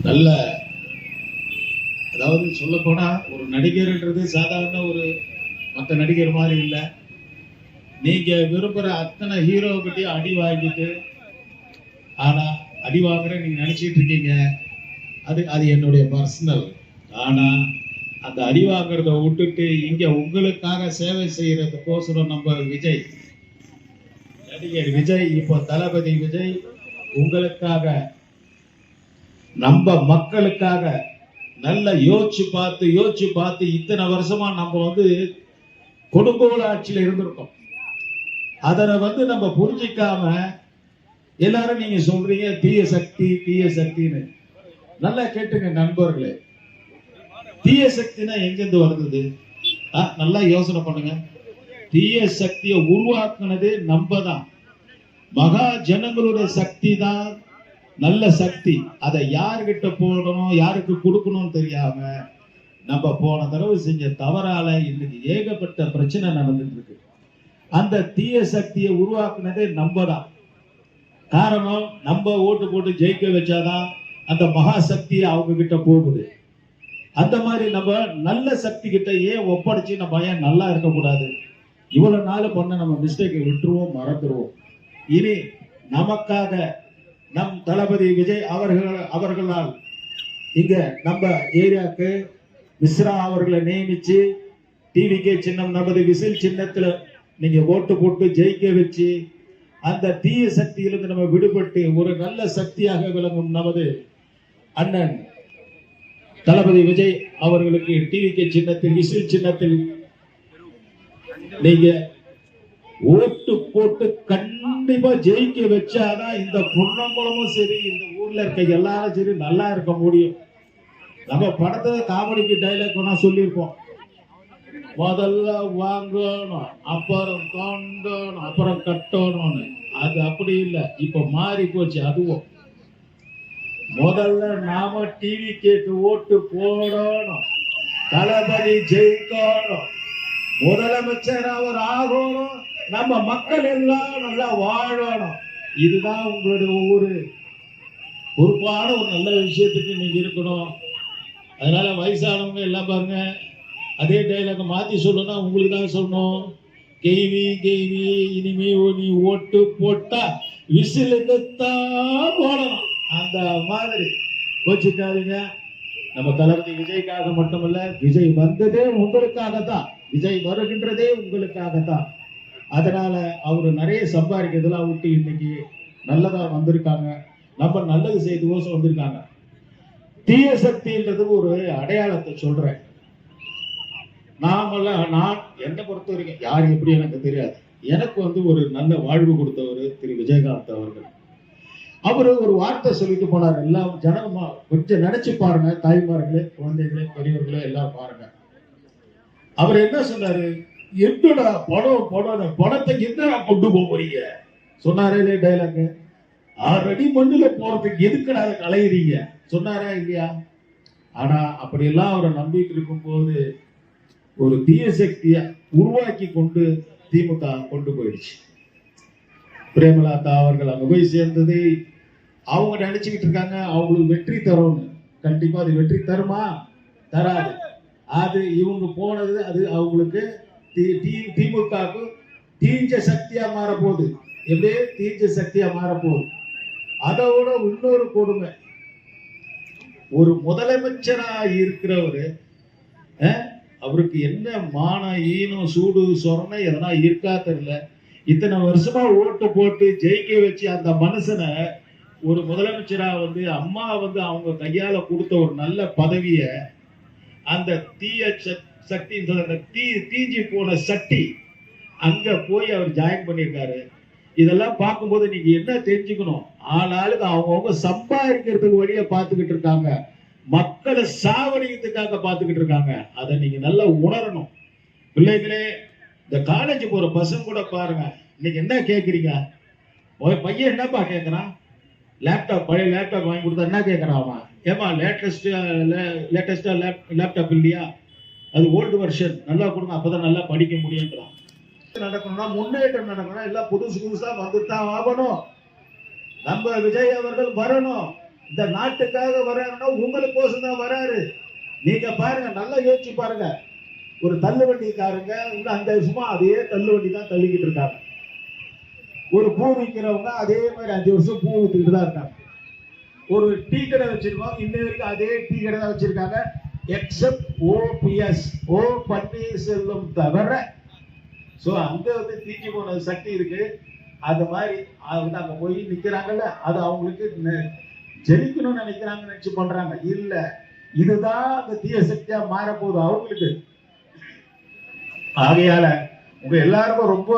நல்ல, அதாவது சொல்ல போனா ஒரு நடிகர்ன்றது சாதாரண ஒரு மற்ற நடிகர் மாதிரி இல்லை. நீங்க விரும்புற அத்தனை ஹீரோ கிட்டயும் அடி வாங்கிட்டு, ஆனா அடி வாங்குற நீங்க நினைச்சிட்டு இருக்கீங்க அது என்னுடைய பர்சனல். ஆனா அந்த அடி வாங்குறத விட்டுட்டு இங்க உங்களுக்காக சேவை செய்யறதுக்கோசரம் நம்ம விஜய், நடிகர் விஜய், இப்போ தளபதி விஜய் உங்களுக்காக, நம்ம மக்களுக்காக நல்ல யோசிச்சு பார்த்து இத்தனை வருஷமா நம்ம கொடுங்கோல் ஆட்சியில இருந்திருக்கோம். அதனை நம்ம புரிஞ்சிக்காம எல்லாரும் நீங்க சொல்றீங்க தீய சக்தின்னு. நல்லா கேட்டுங்க நண்பர்களே, தீய சக்தினா எங்கிருந்து வருது? நல்லா யோசனை பண்ணுங்க. தீய சக்தியை உருவாக்குனது நம்ம தான். மகா ஜனங்களுடைய சக்தி தான் நல்ல சக்தி. அதை யாருகிட்ட போடணும், யாருக்கு கொடுக்கணும்னு தெரியாம நம்ம போன தடவை செஞ்ச தவறால இன்னைக்கு ஏகப்பட்ட பிரச்சனை நடந்துட்டு இருக்கு. அந்த தீய சக்தியை உருவாக்குனதே நம்ம தான். காரணம், நம்ம ஓட்டு போட்டு ஜெயிக்க வச்சாதான் அந்த மகா சக்தி அவங்க கிட்ட போகுது. அந்த மாதிரி நம்ம நல்ல சக்தி கிட்ட ஏன் ஒப்படைச்சு நம்ம ஏன் நல்லா இருக்கக்கூடாது? இவ்வளவு நாள் பண்ண நம்ம மிஸ்டேக்கை விட்டுருவோம், மறந்துடுவோம். இனி நமக்காக நம் தளபதி விஜய் அவர்களால் இங்க நம்ம ஏரியாவுக்கு மிஸ்ரா அவர்களை நியமிச்சு டிவிகே சின்னம் நமது விசில் சின்னத்துல நீங்க ஓட்டு போட்டு ஜெயிக்க வச்சு அந்த தீய சக்தியிலிருந்து நம்ம விடுபட்டு ஒரு நல்ல சக்தியாக விளங்கும் நமது அண்ணன் தளபதி விஜய் அவர்களுக்கு டிவிகே சின்னத்தில் விசில் சின்னத்தில் நீங்க ஓட்டு போட்டு கண்டிப்பா ஜெயிக்க வச்சாதான் இந்த பொன்னம்பலமும் சரி, இந்த ஊர்ல இருக்க எல்லாரும் சரி நல்லா இருக்க முடியும். நம்ம படத்தை காமெடிக்கு டைலாக் வேணா சொல்லியிருப்போம், முதல்ல வாங்கணும், அப்புறம் தோண்டணும், அப்புறம் கட்டணும்னு. அது அப்படி இல்லை, இப்ப மாறி போச்சு. அதுவும் முதல்ல நாம டிவி கேட்டு ஓட்டு போடணும், தளபதி ஜெயிக்கணும், முதலமைச்சர் அவர் ஆகணும், நம்ம மக்கள் எல்லாம் நல்லா வாழணும். இதுதான் உங்களுடைய ஒவ்வொரு பொறுப்பான ஒரு நல்ல விஷயத்துக்கு நீங்க இருக்கணும். அதனால வயசானவங்க எல்லாம் பாருங்க, அதே டைலாக மாத்தி சொல்லணும், உங்களுக்கு தான் சொல்லணும். கேவி இனிமே நீ ஓட்டு போட்டா விசிலுக்கு தான் போடணும். அந்த மாதிரி கோச்சிக்காதீங்க. நம்ம தளபதி விஜய்க்காக மட்டுமல்ல, விஜய் வந்ததே உங்களுக்காகத்தான், விஜய் வருகின்றதே உங்களுக்காகத்தான். அதனால அவரு நிறைய சம்பாதிக்கிறதுலாம் விட்டு இன்னைக்கு நல்லதா வந்திருக்காங்க, நம்ம நல்லது செய்து கோசம் வந்திருக்காங்க. தீய சக்தின்றது ஒரு அடையாளத்தை சொல்றேன். நான் என்னை பொறுத்த வரைக்கும் யார் எப்படி எனக்கு தெரியாது. எனக்கு ஒரு நல்ல வாழ்வு கொடுத்தவர் திரு விஜயகாந்த் அவர்கள். அவரு ஒரு வார்த்தை சொல்லிட்டு போனார். எல்லாம் ஜனமா கொஞ்சம் நினைச்சு பாருங்க, தாய்மார்களே, குழந்தைகளே, பெரியவர்களே எல்லாம் பாருங்க. அவர் என்ன சொன்னாரு? என்னடா பணத்தை என்னடா கொண்டு போறீங்க சொன்னாரே டைலாக். ஆல்ரெடி மண்ணுல போறதுக்கு எதுக்குடா கலையிறீங்க சொன்னாரா இல்லையா? ஆனா அப்படியெல்லாம் அவரை நம்பிட்டு இருக்கும் போது ஒரு தீய சக்தியை உருவாக்கி கொண்டு திமுக கொண்டு போயிடுச்சு. பிரேமலதா அவர்கள் அங்க போய் சேர்ந்தது அவங்க நினைச்சுக்கிட்டு இருக்காங்க அவங்களுக்கு வெற்றி தரும்னு. கண்டிப்பா அது வெற்றி தருமா? தராது. அது இவங்க போனது அது அவங்களுக்கு திமுகவுக்கு தீஞ்ச சக்தியா மாறப்போகுது. எப்படியே தீஞ்ச சக்தியா மாறப்போகுது. அதோட இன்னொரு கொடுமை, ஒரு முதலமைச்சரா இருக்கிறவரு அவருக்கு என்ன மான ஈனம் சூடு சொரணை எதனா இருக்கா தெரியல. இத்தனை வருஷமா ஓட்டு போட்டு ஜெயிக்க வச்சு அந்த மனுஷனை ஒரு முதலமைச்சரா அம்மா அவங்க கையால கொடுத்த ஒரு நல்ல பதவிய அந்த தீய சக்தி தீஞ்சி போன சக்தி அங்க போய் அவர் ஜாயின் பண்ணியிருக்காரு. இதெல்லாம் பார்க்கும்போது நீங்க என்ன தெரிஞ்சுக்கணும்? ஆளாளுக்கு அவங்க சம்பாதிக்கிறதுக்கு வழியை பார்த்துக்கிட்டு இருக்காங்க, மக்களை சாவடிக்கிறதுக்காக பார்த்துக்கிட்டு இருக்காங்க. அதை நீங்க நல்லா உணரணும். பிள்ளைகளே, இந்த காலேஜ் போற பசங்க கூட பாருங்க, இன்னைக்கு என்ன கேட்குறீங்க? பையன் என்னப்பா கேட்கறான்? லேப்டாப், பழைய லேப்டாப் வாங்கி கொடுத்தா என்ன கேட்கறான் அவன்? ஏமா லேட்டஸ்டா லேப்டாப் இல்லையா? அது ஓல்டு வெர்ஷன், நல்லா கொடுங்க, அப்பதான் நல்லா படிக்க முடியுங்கிறான். நடக்கணும்னா முன்னேற்றம் நடக்கணும், எல்லாம் புதுசா வந்துதான் ஆகணும். நம்ம விஜய் அவர்கள் வரணும். இந்த நாட்டுக்காக வர்றாருன்னா உங்களுக்கோசம் தான் வராரு. நீங்க பாருங்க, நல்லா யோசிச்சு பாருங்க. ஒரு தள்ளு வண்டிக்காரங்க இன்னும் 5 வருஷமா அதே தள்ளு வண்டி தான் தள்ளிக்கிட்டு இருக்காங்க. ஒரு பூ விற்கிறவங்க அதே மாதிரி 5 வருஷம் பூ வித்துக்கிட்டு தான் இருக்காங்க. ஒரு டீ கடை வச்சிருக்கோம், இன்ன வரைக்கும் அதே டீ கடை தான் வச்சிருக்காங்க. எக்ஸப்ட் ஓபிஎஸ், ஓ பன்னீர்செல்வம் தவிர. சோ அங்க வந்து தீஞ்சு போன சக்தி இருக்கு. அது மாதிரி அவங்க அங்க போய் நிக்கிறாங்கல்ல, அது அவங்களுக்கு ஜெயிக்கணும்னு நினைக்கிறாங்க, நினைச்சு பண்றாங்க. இல்ல, இதுதான் அந்த தீய சக்தியா மாற போகுது அவங்களுக்கு. ஆகையால உங்க எல்லாருக்கும் ரொம்ப,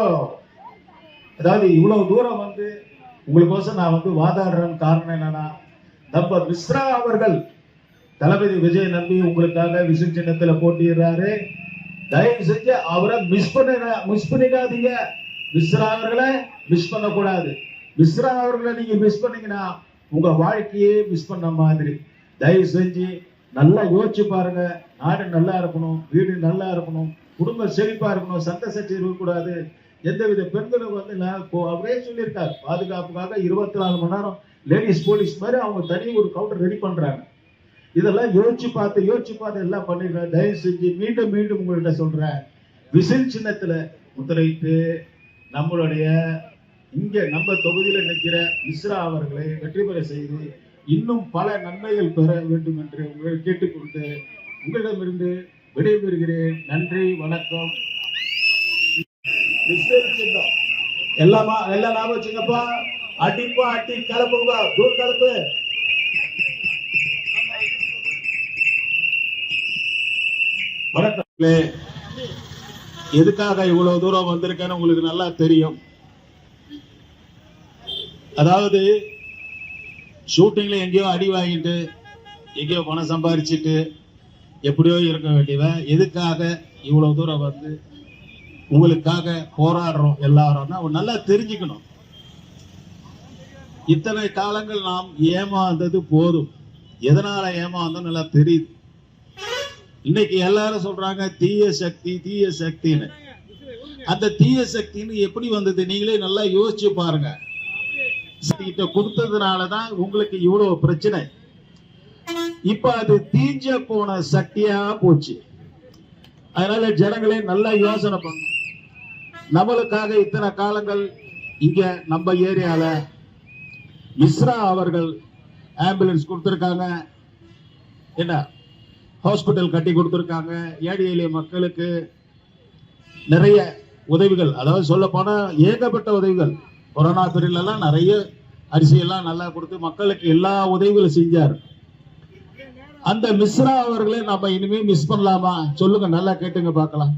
அதாவது இவ்வளவு தூரம் வந்து உங்களுக்கோசம் நான் வந்து வாதாடுறேன். காரணம் என்னன்னா, நம்ம மிஸ்ரா அவர்கள் தளபதி விஜய் நம்பி உங்களுக்காக விசில் சின்னத்துல போட்டிடுறாரு. தயவு செஞ்சு அவரை மிஸ் பண்ணிடாதீங்க. மிஸ்ரா அவர்களை மிஸ் பண்ண கூடாது. மிஸ்ரா அவர்களை நீங்க மிஸ் பண்ணீங்கன்னா உங்க வாழ்க்கையே மிஸ் பண்ண மாதிரி. தயவு செஞ்சு நல்லா யோசிச்சு பாருங்க. நாடு நல்லா இருக்கணும், வீடு நல்லா இருக்கணும், குடும்பம் செழிப்பா இருக்கணும், சண்டை சர்ச்சை இருக்கக்கூடாது. எந்தவித பெண்களும் வந்து அவரே சொல்லியிருக்காரு, பாதுகாப்புக்காக 24 மணி நேரம் லேடிஸ் போலீஸ் மாதிரி அவங்க தனி ஒரு கவுண்டர் ரெடி பண்றாங்க. இதெல்லாம் யோசிச்சு பார்த்து எல்லாம் பண்ணிடுறேன். தயவு செஞ்சு மீண்டும் மீண்டும் உங்கள்கிட்ட சொல்றேன், விசில் சின்னத்துல முத்திரையிட்டு நம்மளுடைய இங்க நம்ம தொகுதியில் நிற்கிற மிஸ்ரா அவர்களை வெற்றி பெற செய்து இன்னும் பல நன்மைகள் பெற வேண்டும் என்று உங்களை கேட்டுக்கொண்டு உங்களிடமிருந்து விடைபெறுகிறேன். நன்றி, வணக்கம். எல்லாம் ஞாபகம் வச்சுங்கப்பா. அடிப்பா, அடி கலப்புப்பா, தூர் கலப்பு. வணக்கம். எதுக்காக இவ்வளவு தூரம் வந்திருக்கேன்னு உங்களுக்கு நல்லா தெரியும். அதாவது ஷூட்டிங்ல எங்கேயோ அடி வாங்கிட்டு எங்கேயோ பணம் சம்பாரிச்சுட்டு எப்படியோ இருக்க வேண்டியவன் எதுக்காக இவ்வளவு தூரம் வந்து உங்களுக்காக போராடுறோம் எல்லாரும் நல்லா தெரிஞ்சுக்கணும். இத்தனை காலங்கள் நாம் ஏமாந்தது போதும். எதனால ஏமாந்தோம் நல்லா தெரியுது. இன்னைக்கு எல்லாரும் சொல்றாங்க தீய சக்தின்னு. அந்த தீய சக்தின்னு எப்படி வந்தது நீங்களே நல்லா யோசிச்சு பாருங்க. கிட்ட கொடுத்ததுனாலதான் உங்களுக்கு இவ்வளவு பிரச்சனை. இப்ப அது தீஞ்ச போன சக்தியா போச்சு. அதனால ஜனங்களே நல்லா யோசனை பண்ணும். நம்மளுக்காக இத்தனை காலங்கள் இங்க நம்ம ஏரியால மிஸ்ரா அவர்கள் ஆம்புலன்ஸ் கொடுத்திருக்காங்க, என்ன ஹாஸ்பிட்டல் கட்டி கொடுத்திருக்காங்க. ஏழை எளிய மக்களுக்கு நிறைய உதவிகள், அதாவது சொல்ல போனா ஏகப்பட்ட உதவிகள். கொரோனா பீரியட்ல எல்லாம் நிறைய அரிசி எல்லாம் நல்லா கொடுத்து மக்களுக்கு எல்லா உதவிகளும் செஞ்சார். அந்த மிஸ்ரா அவர்களை நம்ம இனிமே மிஸ் பண்ணலாமா சொல்லுங்க, நல்லா கேட்டுங்க பார்க்கலாம்.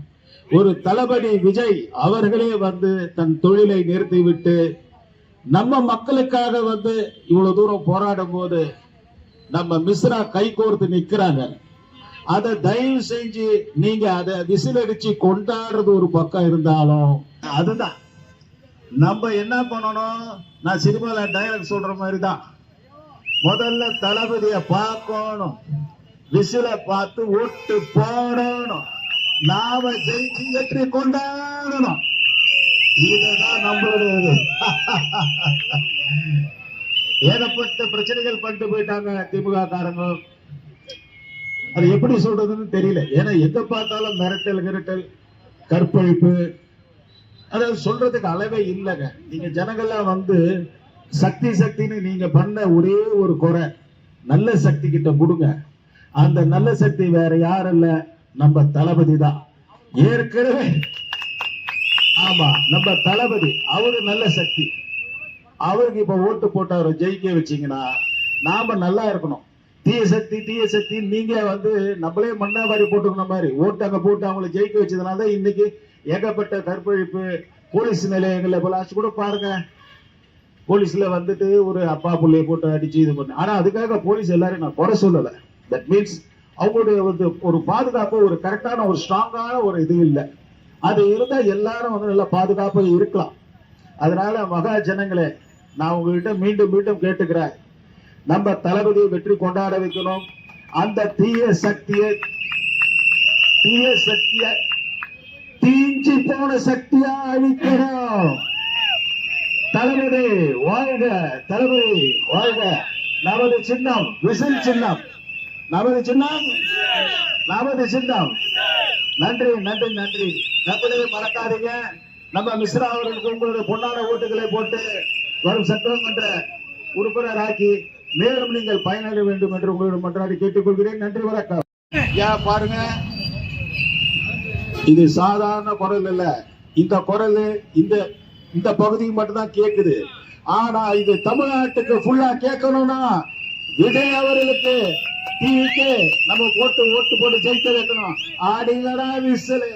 ஒரு தளபதி விஜய் அவர்களே வந்து தன் தொழிலை நிறுத்தி விட்டு நம்ம மக்களுக்காக வந்து இவ்வளவு தூரம் போராடும் போது நம்ம மிஸ்ரா கை கோர்த்து நிக்கிறாங்க. அதை தயவு செஞ்சு நீங்க அதை விசிலடிச்சு கொண்டாடுறது ஒரு பக்கம் இருந்தாலும், அதுதான் நம்ம என்ன பண்ணணும். நான் சினிமால டைலாக் சொல்ற மாதிரி தான், முதல்ல தளபதிய பார்க்கணும், விசில பார்த்து ஓட்டு போடணும், நாம ஜெயிச்சு வெற்றி கொண்டாடணும். இதுதான் நம்மளுடைய. ஏகப்பட்ட பிரச்சனைகள் பண்ணிட்டு போயிட்டாங்க திமுக காரங்க. அது எப்படி சொல்றதுன்னு தெரியல. ஏன்னா எங்க பார்த்தாலும் மிரட்டல் கற்பழிப்பு, அதாவது சொல்றதுக்கு அளவே இல்லைங்க. நீங்க ஜனங்கள்லாம் வந்து சக்தின்னு நீங்க பண்ண ஒரே ஒரு குறை, நல்ல சக்தி கிட்ட கொடுங்க. அந்த நல்ல சக்தி வேற யாரும் இல்ல, நம்ம தளபதி தான். ஏற்கனவே ஆமா, நம்ம தளபதி அவரு நல்ல சக்தி. அவருக்கு இப்ப ஓட்டு போட்டு அவரை ஜெயிக்க வச்சீங்கன்னா நாம நல்லா இருக்கணும். தீய சக்தி நீங்க வந்து நம்மளே மண்ணா வாரி போட்டுக்கிற மாதிரி ஓட்டு அங்க போட்டு அவங்களை ஜெயிக்க வச்சதுனால இன்னைக்கு ஏகப்பட்ட கற்பழிப்பு, போலீஸ் நிலையங்கள்ல போலாச்சு கூட பாருங்க. போலீஸ்ல வந்துட்டு ஒரு அப்பா புள்ளைய போட்டு அடிச்சு இது பண்ணு. ஆனா அதுக்காக போலீஸ் எல்லாரும் நான் குறை சொல்லல. தட் மீன்ஸ் அவங்களுடைய ஒரு பாதுகாப்பு, ஒரு கரெக்டான ஒரு ஸ்ட்ராங்கான ஒரு இது இல்லை. அது இருந்தா எல்லாரும் வந்து நல்லா பாதுகாப்பாக இருக்கலாம். அதனால மகா ஜனங்களே, நான் உங்ககிட்ட மீண்டும் மீண்டும் கேட்டுக்கிறேன், நம்ம தளபதியை வெற்றி கொண்டாட வைக்கணும். அந்த தீய சக்தியை தீஞ்சு போன சக்தியா அழிக்கணும். தளபதி வாழ்க, தளபதி வாழ்க. நமது சின்னம் விசில் சின்னம், நமது சின்னம், நமது சின்னம். நன்றி நன்றி நன்றி. நம்மளே மறக்காதீங்க, நம்ம மிஸ்ரா அவர்களுக்கு உங்களுடைய பொன்னான ஓட்டுகளை போட்டு வரும் சட்டமன்ற உறுப்பினராக்கி மேலும் நீங்கள் பயனடைய வேண்டும் என்று உங்களுடன் மன்றாடி கேட்டுக்கொள்கிறேன். நன்றி, வணக்கம். ஏன் பாருங்க, இது சாதாரண குரல் இல்ல. இந்த குரல் இந்த பகுதிக்கு மட்டும்தான் கேக்குது. ஆனா இது தமிழ்நாட்டுக்கு ஃபுல்லா கேட்கணும்னா விஜய் அவர்களுக்கு டிவிக்கு நம்ம ஓட்டு போட்டு ஜெயிக்க வைக்கணும். ஆடிங்கடா விசிலு.